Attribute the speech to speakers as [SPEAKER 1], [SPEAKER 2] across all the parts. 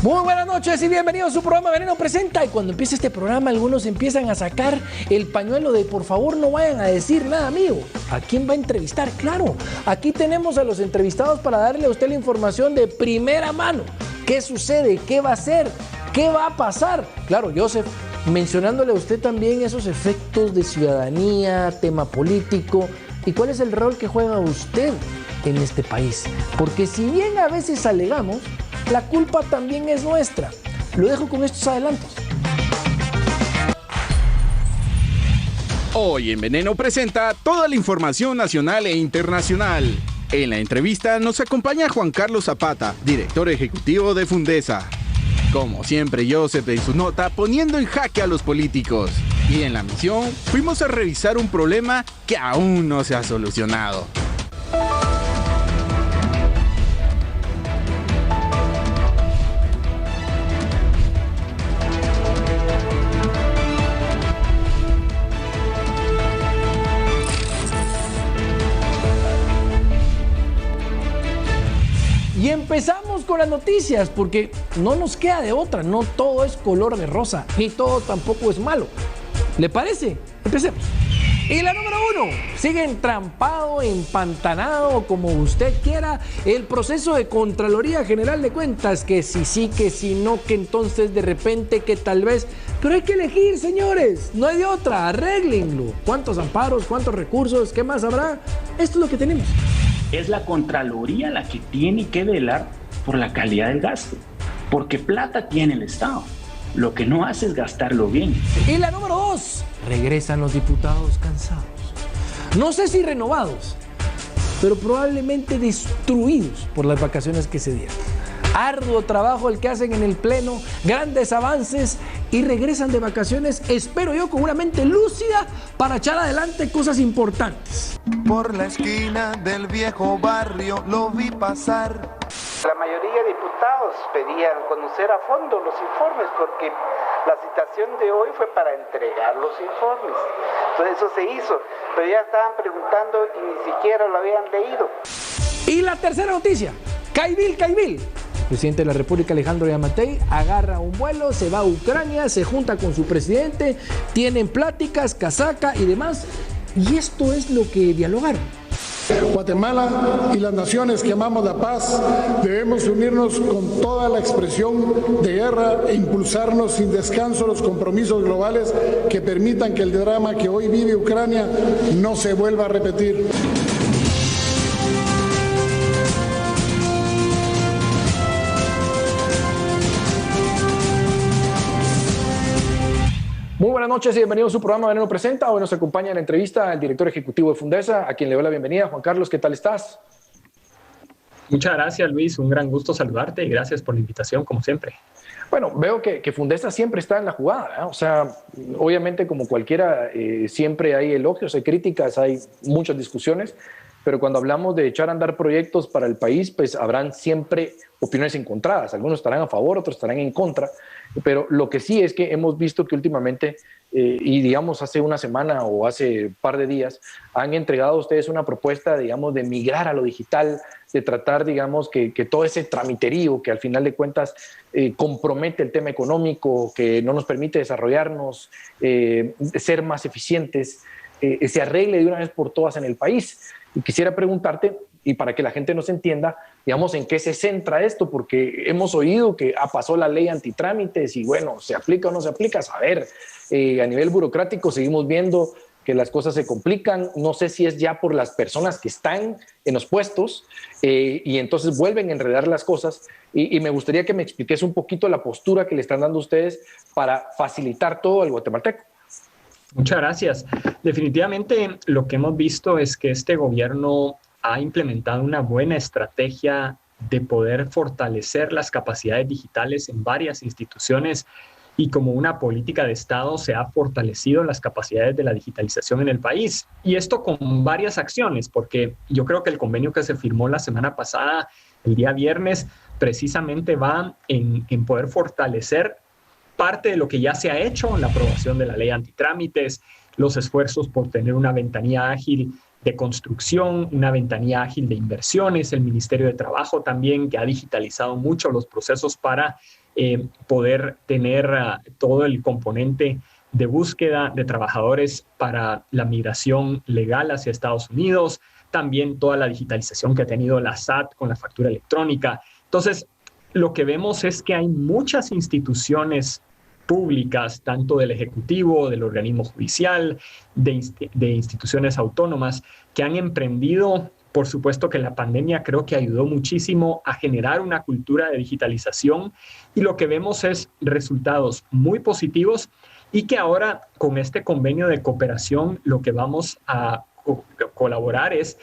[SPEAKER 1] Muy buenas noches y bienvenidos a su programa Veneno Presenta. Y cuando empieza este programa, algunos empiezan a sacar el pañuelo de por favor no vayan a decir nada, amigo. ¿A quién va a entrevistar? Claro, aquí tenemos a los entrevistados para darle a usted la información de primera mano. ¿Qué sucede? ¿Qué va a hacer? ¿Qué va a pasar? Claro, Joseph, mencionándole a usted también esos efectos de ciudadanía, tema político y cuál es el rol que juega usted en este país. Porque si bien a veces alegamos, la culpa también es nuestra. Lo dejo con estos adelantos.
[SPEAKER 2] Hoy en Veneno Presenta toda la información nacional e internacional. En la entrevista nos acompaña Juan Carlos Zapata, director ejecutivo de Fundesa. Como siempre, Joseph en su nota poniendo en jaque a los políticos. Y en la misión fuimos a revisar un problema que aún no se ha solucionado.
[SPEAKER 1] Y empezamos con las noticias, porque no nos queda de otra. No todo es color de rosa, ni todo tampoco es malo. ¿Le parece? Empecemos. Y la número 1, sigue entrampado, empantanado, como usted quiera, el proceso de Contraloría General de Cuentas, que si sí, que si no, que entonces de repente, que tal vez. Pero hay que elegir, señores, no hay de otra, arréglenlo. ¿Cuántos amparos, cuántos recursos, qué más habrá? Esto es lo que tenemos.
[SPEAKER 3] Es la Contraloría la que tiene que velar por la calidad del gasto, porque plata tiene el Estado. Lo que no hace es gastarlo bien.
[SPEAKER 1] Y la número 2, regresan los diputados cansados. No sé si renovados, pero probablemente destruidos por las vacaciones que se dieron. Arduo trabajo el que hacen en el Pleno, grandes avances y regresan de vacaciones, espero yo, con una mente lúcida para echar adelante cosas importantes.
[SPEAKER 4] Por la esquina del viejo barrio lo vi pasar.
[SPEAKER 5] La mayoría de diputados pedían conocer a fondo los informes porque la citación de hoy fue para entregar los informes. Entonces eso se hizo, pero ya estaban preguntando y ni siquiera lo habían leído.
[SPEAKER 1] Y la tercera noticia, Caibil. El presidente de la República, Alejandro Yamatei, agarra un vuelo, se va a Ucrania, se junta con su presidente, tienen pláticas, casaca y demás. Y esto es lo que dialogaron.
[SPEAKER 6] Guatemala y las naciones que amamos la paz debemos unirnos con toda la expresión de guerra e impulsarnos sin descanso los compromisos globales que permitan que el drama que hoy vive Ucrania no se vuelva a repetir.
[SPEAKER 1] Muy buenas noches y bienvenidos a su programa Veneno Presenta. Hoy nos acompaña en la entrevista el director ejecutivo de Fundesa, a quien le doy la bienvenida. Juan Carlos, ¿qué tal estás?
[SPEAKER 7] Muchas gracias, Luis. Un gran gusto saludarte y gracias por la invitación, como siempre.
[SPEAKER 1] Bueno, veo que Fundesa siempre está en la jugada, ¿eh? O sea, obviamente como cualquiera, siempre hay elogios, hay críticas, hay muchas discusiones, pero cuando hablamos de echar a andar proyectos para el país, pues habrán siempre opiniones encontradas. Algunos estarán a favor, otros estarán en contra. Pero lo que sí es que hemos visto que últimamente, y digamos hace una semana o hace un par de días, han entregado a ustedes una propuesta, digamos, de migrar a lo digital, de tratar, digamos, que todo ese tramiterío que al final de cuentas compromete el tema económico, que no nos permite desarrollarnos, ser más eficientes, se arregle de una vez por todas en el país. Y quisiera preguntarte, y para que la gente nos entienda, digamos, en qué se centra esto, porque hemos oído que pasó la ley antitrámites y bueno, ¿se aplica o no se aplica? A ver, a nivel burocrático seguimos viendo que las cosas se complican. No sé si es ya por las personas que están en los puestos y entonces vuelven a enredar las cosas. Y me gustaría que me expliques un poquito la postura que le están dando ustedes para facilitar todo al guatemalteco.
[SPEAKER 7] Muchas gracias. Definitivamente lo que hemos visto es que este gobierno ha implementado una buena estrategia de poder fortalecer las capacidades digitales en varias instituciones y como una política de Estado se ha fortalecido las capacidades de la digitalización en el país. Y esto con varias acciones, porque yo creo que el convenio que se firmó la semana pasada, el día viernes, precisamente va en poder fortalecer parte de lo que ya se ha hecho, la aprobación de la ley antitrámites, los esfuerzos por tener una ventanilla ágil de construcción, una ventanilla ágil de inversiones, el Ministerio de Trabajo también, que ha digitalizado mucho los procesos para poder tener todo el componente de búsqueda de trabajadores para la migración legal hacia Estados Unidos, también toda la digitalización que ha tenido la SAT con la factura electrónica. Entonces, lo que vemos es que hay muchas instituciones públicas, tanto del Ejecutivo, del organismo judicial, de instituciones autónomas, que han emprendido. Por supuesto que la pandemia creo que ayudó muchísimo a generar una cultura de digitalización y lo que vemos es resultados muy positivos y que ahora con este convenio de cooperación lo que vamos a colaborar es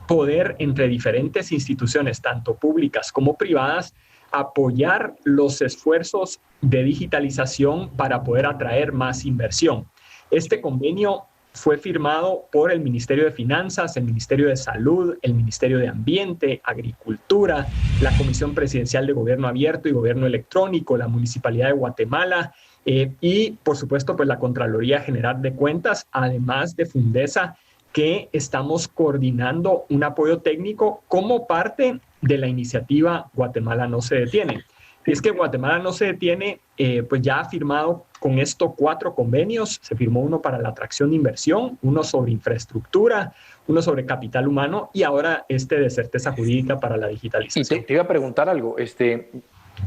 [SPEAKER 7] poder entre diferentes instituciones, tanto públicas como privadas, apoyar los esfuerzos de digitalización para poder atraer más inversión. Este convenio fue firmado por el Ministerio de Finanzas, el Ministerio de Salud, el Ministerio de Ambiente, Agricultura, la Comisión Presidencial de Gobierno Abierto y Gobierno Electrónico, la Municipalidad de Guatemala y, por supuesto, pues la Contraloría General de Cuentas, además de Fundesa, que estamos coordinando un apoyo técnico como parte de la iniciativa Guatemala no se detiene. Y es que Guatemala no se detiene, pues ya ha firmado con esto 4 convenios. Se firmó uno para la atracción de inversión, uno sobre infraestructura, uno sobre capital humano y ahora este de certeza jurídica para la digitalización.
[SPEAKER 1] Y te iba a preguntar algo,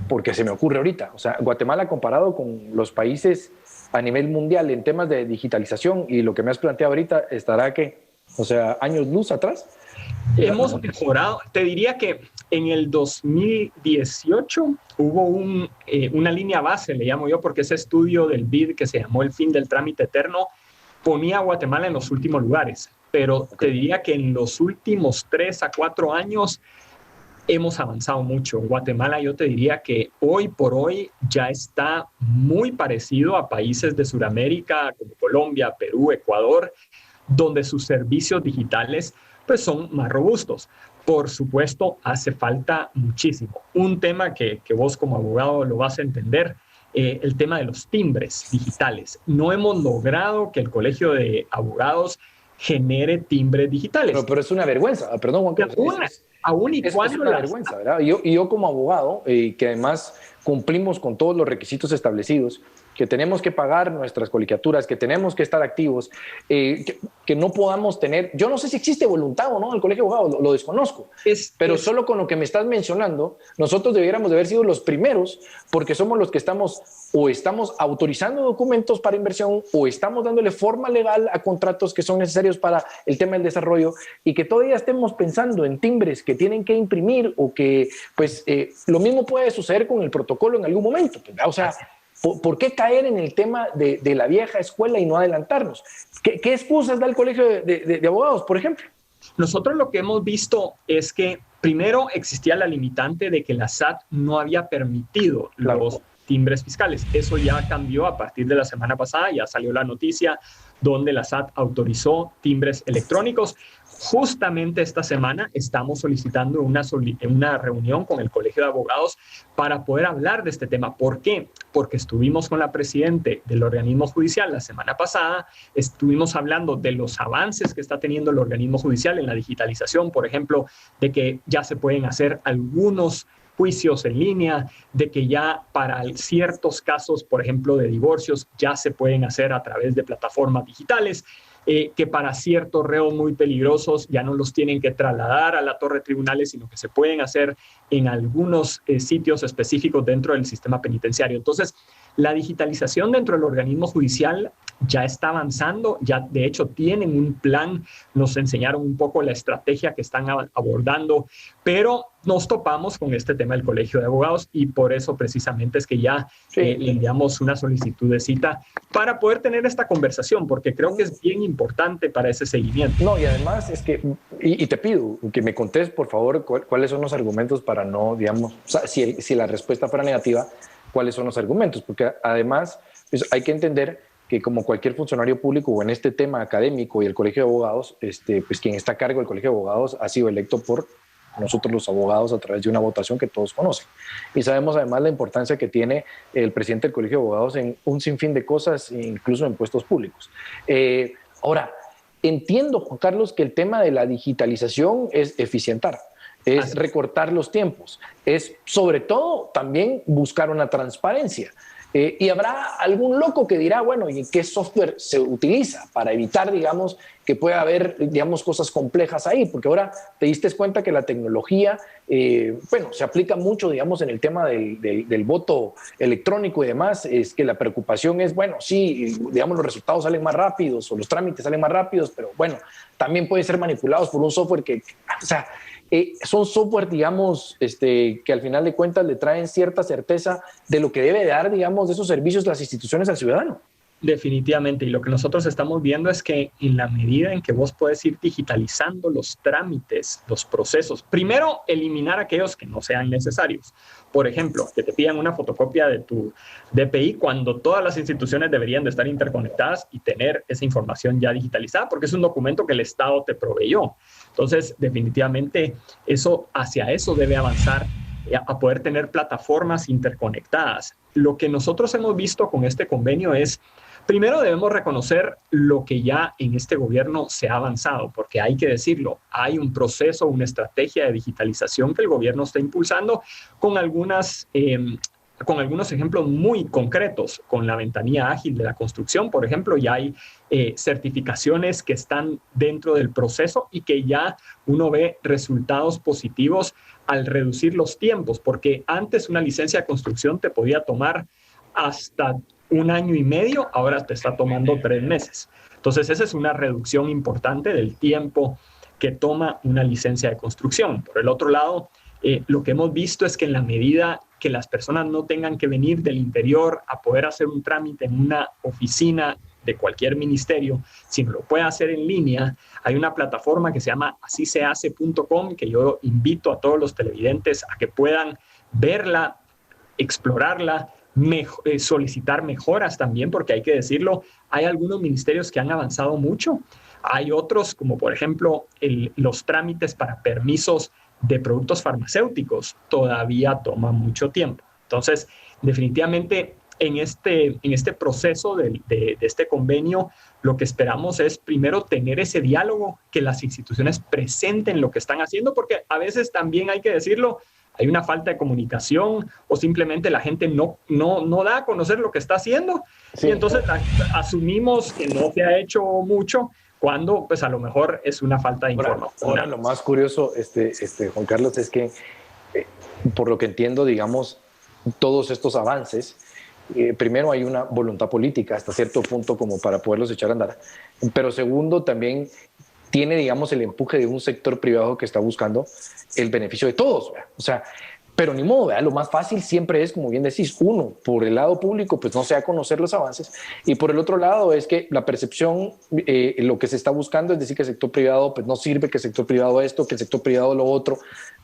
[SPEAKER 1] porque se me ocurre ahorita. O sea, Guatemala comparado con los países a nivel mundial en temas de digitalización y lo que me has planteado ahorita, ¿estará años luz atrás?
[SPEAKER 7] Hemos mejorado. Te diría que en el 2018 hubo una línea base, le llamo yo, porque ese estudio del BID que se llamó El fin del trámite eterno ponía a Guatemala en los últimos lugares. Pero te diría que en los últimos 3 a 4 años hemos avanzado mucho. Guatemala, yo te diría que hoy por hoy ya está muy parecido a países de Sudamérica como Colombia, Perú, Ecuador, donde sus servicios digitales pues son más robustos. Por supuesto, hace falta muchísimo. Un tema que vos como abogado lo vas a entender, el tema de los timbres digitales. No hemos logrado que el Colegio de Abogados genere timbres digitales.
[SPEAKER 1] Pero es una vergüenza, perdón, Juan Carlos. Es una vergüenza, ¿verdad? Yo como abogado, que además cumplimos con todos los requisitos establecidos, que tenemos que pagar nuestras colegiaturas, que tenemos que estar activos, que no podamos tener, yo no sé si existe voluntad o no del Colegio de Abogados, lo desconozco, pero solo con lo que me estás mencionando, nosotros debiéramos de haber sido los primeros, porque somos los que estamos autorizando documentos para inversión o estamos dándole forma legal a contratos que son necesarios para el tema del desarrollo y que todavía estemos pensando en timbres que tienen que imprimir o que, pues, lo mismo puede suceder con el protocolo en algún momento. O sea, ¿por qué caer en el tema de la vieja escuela y no adelantarnos? ¿Qué excusas da el Colegio de Abogados, por ejemplo?
[SPEAKER 7] Nosotros lo que hemos visto es que primero existía la limitante de que la SAT no había permitido los timbres fiscales. Eso ya cambió a partir de la semana pasada, ya salió la noticia donde la SAT autorizó timbres electrónicos. Justamente esta semana estamos solicitando una reunión con el Colegio de Abogados para poder hablar de este tema. ¿Por qué? Porque estuvimos con la presidente del organismo judicial la semana pasada, estuvimos hablando de los avances que está teniendo el organismo judicial en la digitalización, por ejemplo, de que ya se pueden hacer algunos juicios en línea, de que ya para ciertos casos, por ejemplo, de divorcios, ya se pueden hacer a través de plataformas digitales, que para ciertos reos muy peligrosos ya no los tienen que trasladar a la torre de tribunales, sino que se pueden hacer en algunos sitios específicos dentro del sistema penitenciario. Entonces, la digitalización dentro del organismo judicial ya está avanzando, ya de hecho tienen un plan, nos enseñaron un poco la estrategia que están abordando, pero nos topamos con este tema del Colegio de Abogados y por eso precisamente es que ya le enviamos una solicitud de cita para poder tener esta conversación, porque creo que es bien importante para ese seguimiento.
[SPEAKER 1] No, y además es que, y te pido que me contes, por favor, cuáles son los argumentos para no, digamos, o sea, si la respuesta fuera negativa, cuáles son los argumentos, porque además pues, hay que entender que como cualquier funcionario público o en este tema académico y el Colegio de Abogados, pues quien está a cargo del Colegio de Abogados ha sido electo por nosotros los abogados a través de una votación que todos conocen. Y sabemos además la importancia que tiene el presidente del Colegio de Abogados en un sinfín de cosas, incluso en puestos públicos. Ahora, entiendo, Juan Carlos, que el tema de la digitalización es eficientar, es recortar los tiempos, es sobre todo también buscar una transparencia. Y habrá algún loco que dirá, bueno, ¿y qué software se utiliza para evitar, digamos, que pueda haber, digamos, cosas complejas ahí? Porque ahora te diste cuenta que la tecnología, bueno, se aplica mucho, digamos, en el tema del voto electrónico y demás. Es que la preocupación es, bueno, sí, digamos, los resultados salen más rápidos o los trámites salen más rápidos, pero bueno, también pueden ser manipulados por un software que, o sea, son software, digamos, que al final de cuentas le traen cierta certeza de lo que debe dar, digamos, de esos servicios las instituciones al ciudadano.
[SPEAKER 7] Definitivamente, y lo que nosotros estamos viendo es que en la medida en que vos puedes ir digitalizando los trámites, los procesos, primero eliminar aquellos que no sean necesarios. Por ejemplo, que te pidan una fotocopia de tu DPI cuando todas las instituciones deberían de estar interconectadas y tener esa información ya digitalizada, porque es un documento que el Estado te proveyó. Entonces, definitivamente, hacia eso debe avanzar, a poder tener plataformas interconectadas. Lo que nosotros hemos visto con este convenio es, primero debemos reconocer lo que ya en este gobierno se ha avanzado, porque hay que decirlo, hay un proceso, una estrategia de digitalización que el gobierno está impulsando con algunos ejemplos muy concretos. Con la ventanilla ágil de la construcción, por ejemplo, ya hay certificaciones que están dentro del proceso y que ya uno ve resultados positivos al reducir los tiempos, porque antes una licencia de construcción te podía tomar hasta 1 año y medio, ahora te está tomando 3 meses. Entonces, esa es una reducción importante del tiempo que toma una licencia de construcción. Por el otro lado, lo que hemos visto es que en la medida que las personas no tengan que venir del interior a poder hacer un trámite en una oficina de cualquier ministerio, sino lo puede hacer en línea, hay una plataforma que se llama asisehace.com, que yo invito a todos los televidentes a que puedan verla, explorarla, solicitar mejoras también, porque hay que decirlo, hay algunos ministerios que han avanzado mucho, hay otros, como por ejemplo los trámites para permisos de productos farmacéuticos, todavía toman mucho tiempo. Entonces, definitivamente, en este proceso de este convenio, lo que esperamos es primero tener ese diálogo, que las instituciones presenten lo que están haciendo, porque a veces también hay que decirlo, hay una falta de comunicación o simplemente la gente no da a conocer lo que está haciendo, sí. Y entonces asumimos que no se ha hecho mucho cuando pues a lo mejor es una falta de información.
[SPEAKER 1] Ahora lo más curioso, Juan Carlos, es que por lo que entiendo, digamos, todos estos avances, primero hay una voluntad política hasta cierto punto como para poderlos echar a andar, pero segundo también tiene, digamos, el empuje de un sector privado que está buscando el beneficio de todos, ¿verdad? O sea, pero ni modo, ¿verdad? Lo más fácil siempre es, como bien decís, uno, por el lado público, pues no se da a conocer los avances, y por el otro lado es que la percepción, lo que se está buscando es decir que el sector privado pues no sirve, que el sector privado esto, que el sector privado lo otro,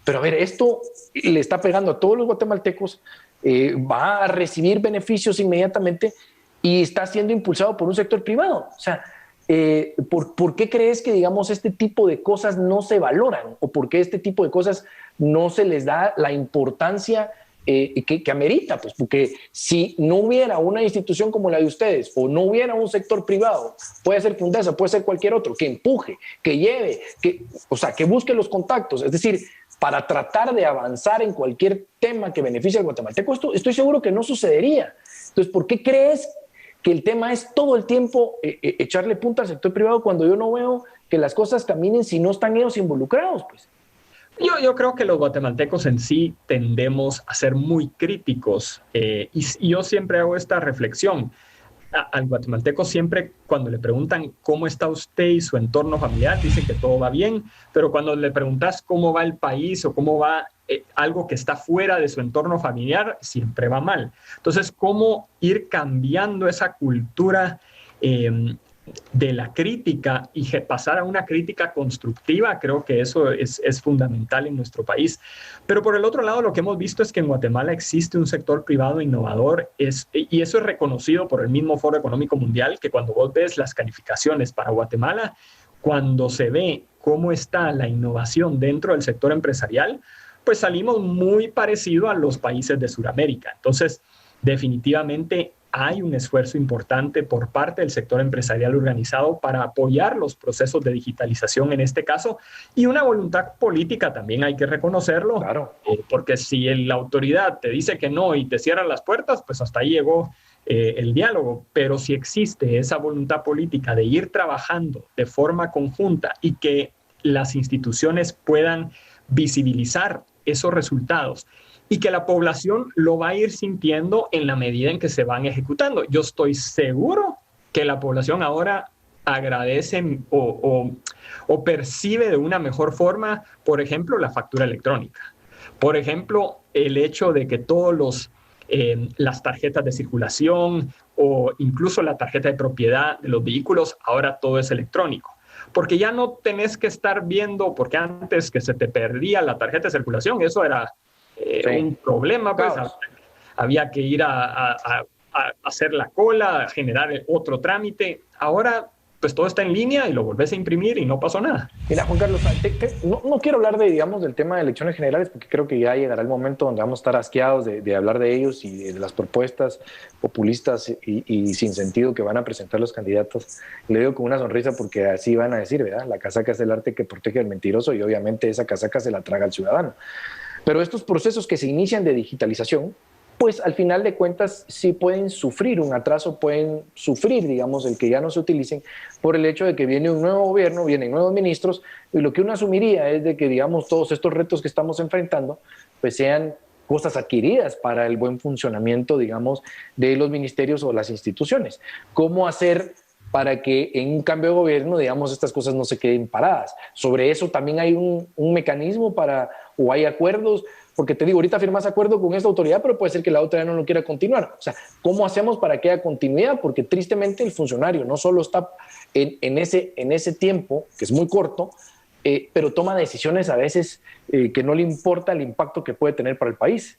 [SPEAKER 1] pero a ver, esto le está pegando a todos los guatemaltecos, va a recibir beneficios inmediatamente y está siendo impulsado por un sector privado. O sea, ¿por qué crees que, digamos, este tipo de cosas no se valoran? ¿O por qué este tipo de cosas no se les da la importancia que amerita? Pues porque si no hubiera una institución como la de ustedes o no hubiera un sector privado, puede ser Fundesa, puede ser cualquier otro, que empuje, que lleve, que busque los contactos, es decir, para tratar de avanzar en cualquier tema que beneficie al guatemalteco, estoy seguro que no sucedería. Entonces, ¿por qué crees que el tema es todo el tiempo echarle punta al sector privado cuando yo no veo que las cosas caminen si no están ellos involucrados? Pues
[SPEAKER 7] yo creo que los guatemaltecos en sí tendemos a ser muy críticos y yo siempre hago esta reflexión. Al guatemalteco siempre, cuando le preguntan cómo está usted y su entorno familiar, dicen que todo va bien, pero cuando le preguntas cómo va el país o cómo va algo que está fuera de su entorno familiar, siempre va mal. Entonces, ¿cómo ir cambiando esa cultura de la crítica y pasar a una crítica constructiva? Creo que eso es fundamental en nuestro país. Pero por el otro lado, lo que hemos visto es que en Guatemala existe un sector privado innovador y eso es reconocido por el mismo Foro Económico Mundial, que cuando vos ves las calificaciones para Guatemala, cuando se ve cómo está la innovación dentro del sector empresarial, pues salimos muy parecido a los países de Sudamérica. Entonces, definitivamente hay un esfuerzo importante por parte del sector empresarial organizado para apoyar los procesos de digitalización en este caso, y una voluntad política también hay que reconocerlo,
[SPEAKER 1] Claro.
[SPEAKER 7] Porque si la autoridad te dice que no y te cierra las puertas, pues hasta ahí llegó el diálogo. Pero si existe esa voluntad política de ir trabajando de forma conjunta y que las instituciones puedan visibilizar esos resultados y que la población lo va a ir sintiendo en la medida en que se van ejecutando. Yo estoy seguro que la población ahora agradece o percibe de una mejor forma, por ejemplo, la factura electrónica. Por ejemplo, el hecho de que todos las tarjetas de circulación o incluso la tarjeta de propiedad de los vehículos, ahora todo es electrónico. Porque ya no tenés que estar viendo, porque antes que se te perdía la tarjeta de circulación, eso era un problema, pues había que ir a hacer la cola, a generar otro trámite. Ahora, pues todo está en línea y lo volvés a imprimir y no pasó nada.
[SPEAKER 1] Mira, Juan Carlos, no quiero hablar del tema de elecciones generales, porque creo que ya llegará el momento donde vamos a estar asqueados de hablar de ellos y de las propuestas populistas y sin sentido que van a presentar los candidatos. Le digo con una sonrisa porque así van a decir, ¿verdad? La casaca es el arte que protege al mentiroso, y obviamente esa casaca se la traga al ciudadano. Pero estos procesos que se inician de digitalización, pues al final de cuentas sí pueden sufrir un atraso, pueden sufrir, digamos, el que ya no se utilicen por el hecho de que viene un nuevo gobierno, vienen nuevos ministros, y lo que uno asumiría es de que, digamos, todos estos retos que estamos enfrentando, pues sean cosas adquiridas para el buen funcionamiento, digamos, de los ministerios o las instituciones. ¿Cómo hacer para que en un cambio de gobierno, digamos, estas cosas no se queden paradas? Sobre eso también hay un mecanismo o hay acuerdos, porque te digo, ahorita firmas acuerdo con esta autoridad, pero puede ser que la otra ya no lo quiera continuar. O sea, ¿cómo hacemos para que haya continuidad? Porque tristemente el funcionario no solo está en ese tiempo, que es muy corto, pero toma decisiones a veces que no le importa el impacto que puede tener para el país.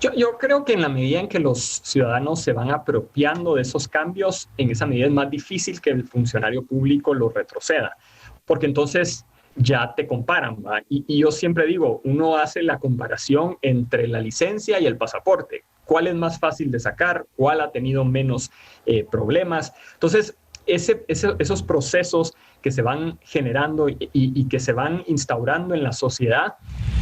[SPEAKER 7] Yo creo que en la medida en que los ciudadanos se van apropiando de esos cambios, en esa medida es más difícil que el funcionario público lo retroceda, porque entonces ya te comparan, ¿va? Y yo siempre digo, uno hace la comparación entre la licencia y el pasaporte. ¿Cuál es más fácil de sacar? ¿Cuál ha tenido menos problemas? Entonces, esos procesos que se van generando y que se van instaurando en la sociedad,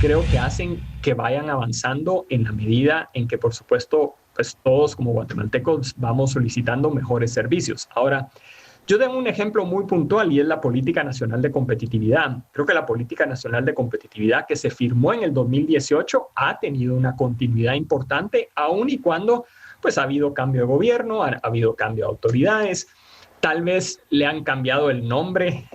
[SPEAKER 7] creo que hacen que vayan avanzando en la medida en que, por supuesto, pues todos como guatemaltecos vamos solicitando mejores servicios. Ahora, yo tengo un ejemplo muy puntual y es la Política Nacional de Competitividad. Creo que la Política Nacional de Competitividad que se firmó en el 2018 ha tenido una continuidad importante, aun y cuando pues, ha habido cambio de gobierno, ha habido cambio de autoridades. Tal vez le han cambiado el nombre,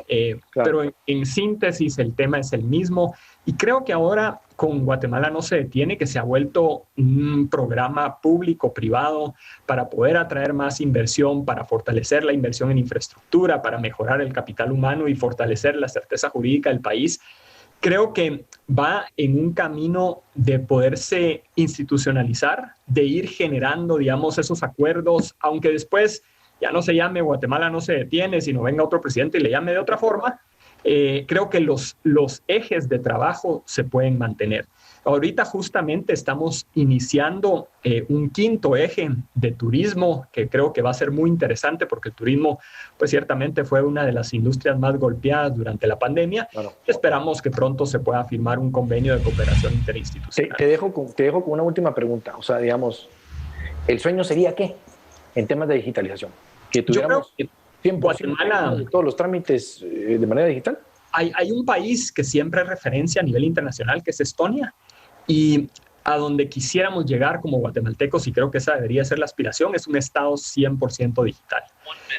[SPEAKER 7] claro, pero en síntesis el tema es el mismo. Y creo que ahora con Guatemala no se detiene, que se ha vuelto un programa público-privado para poder atraer más inversión, para fortalecer la inversión en infraestructura, para mejorar el capital humano y fortalecer la certeza jurídica del país. Creo que va en un camino de poderse institucionalizar, de ir generando, digamos, esos acuerdos, aunque después ya no se llame Guatemala no se detiene, sino venga otro presidente y le llame de otra forma. Creo que los ejes de trabajo se pueden mantener. Ahorita justamente estamos iniciando un quinto eje de turismo que creo que va a ser muy interesante porque el turismo pues ciertamente fue una de las industrias más golpeadas durante la pandemia. Claro. Esperamos que pronto se pueda firmar un convenio de cooperación interinstitucional.
[SPEAKER 1] Te dejo con una última pregunta. O sea, digamos, ¿el sueño sería qué en temas de digitalización? Que tuviéramos 100% de todos los trámites de manera digital.
[SPEAKER 7] Hay un país que siempre es referencia a nivel internacional, que es Estonia, y a donde quisiéramos llegar como guatemaltecos, y creo que esa debería ser la aspiración, es un Estado 100% digital.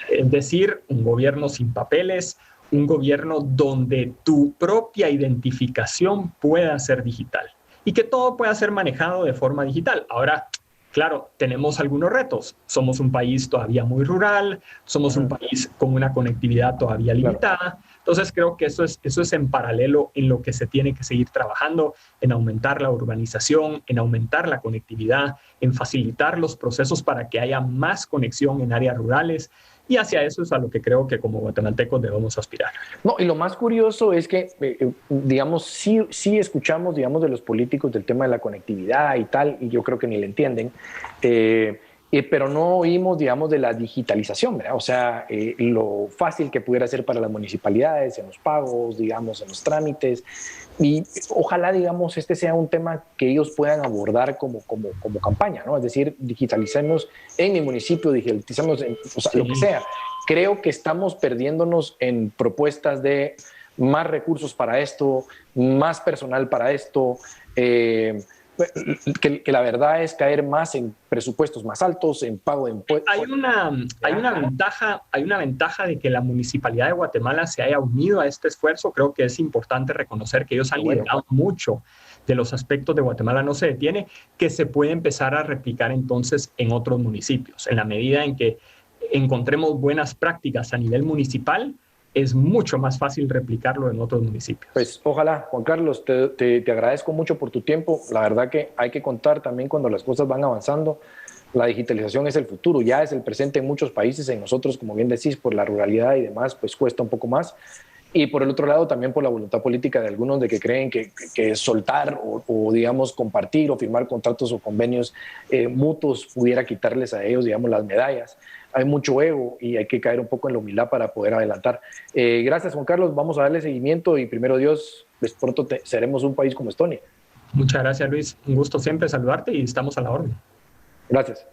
[SPEAKER 7] Es decir, un gobierno sin papeles, un gobierno donde tu propia identificación pueda ser digital y que todo pueda ser manejado de forma digital. Ahora, claro, tenemos algunos retos. Somos un país todavía muy rural, somos un país con una conectividad todavía limitada. Entonces creo que eso es en paralelo en lo que se tiene que seguir trabajando, en aumentar la urbanización, en aumentar la conectividad, en facilitar los procesos para que haya más conexión en áreas rurales. Y hacia eso es a lo que creo que como guatemaltecos debemos aspirar.
[SPEAKER 1] No, y lo más curioso es que, digamos, sí escuchamos, digamos, de los políticos del tema de la conectividad y tal, y yo creo que ni le entienden. Y pero no oímos, digamos, de la digitalización, ¿verdad? O sea, lo fácil que pudiera ser para las municipalidades en los pagos, digamos, en los trámites. Y ojalá, digamos, este sea un tema que ellos puedan abordar como campaña, ¿no? Es decir, digitalicemos en mi municipio, digitalicemos en, o sea, lo que sea. Creo que estamos perdiéndonos en propuestas de más recursos para esto, más personal para esto, que la verdad es caer más en presupuestos más altos, en pago de impuestos.
[SPEAKER 7] Hay una ventaja de que la Municipalidad de Guatemala se haya unido a este esfuerzo. Creo que es importante reconocer que ellos han liderado mucho de los aspectos de Guatemala no se detiene, que se puede empezar a replicar entonces en otros municipios. En la medida en que encontremos buenas prácticas a nivel municipal, es mucho más fácil replicarlo en otros municipios.
[SPEAKER 1] Pues ojalá, Juan Carlos, te agradezco mucho por tu tiempo. La verdad que hay que contar también cuando las cosas van avanzando. La digitalización es el futuro, ya es el presente en muchos países, en nosotros, como bien decís, por la ruralidad y demás, pues cuesta un poco más. Y por el otro lado, también por la voluntad política de algunos de que creen que soltar o, digamos, compartir o firmar contratos o convenios mutuos pudiera quitarles a ellos, digamos, las medallas. Hay mucho ego y hay que caer un poco en la humildad para poder adelantar. Gracias, Juan Carlos. Vamos a darle seguimiento y primero Dios, pues pronto seremos un país como Estonia.
[SPEAKER 7] Muchas gracias, Luis. Un gusto siempre saludarte y estamos a la orden.
[SPEAKER 1] Gracias.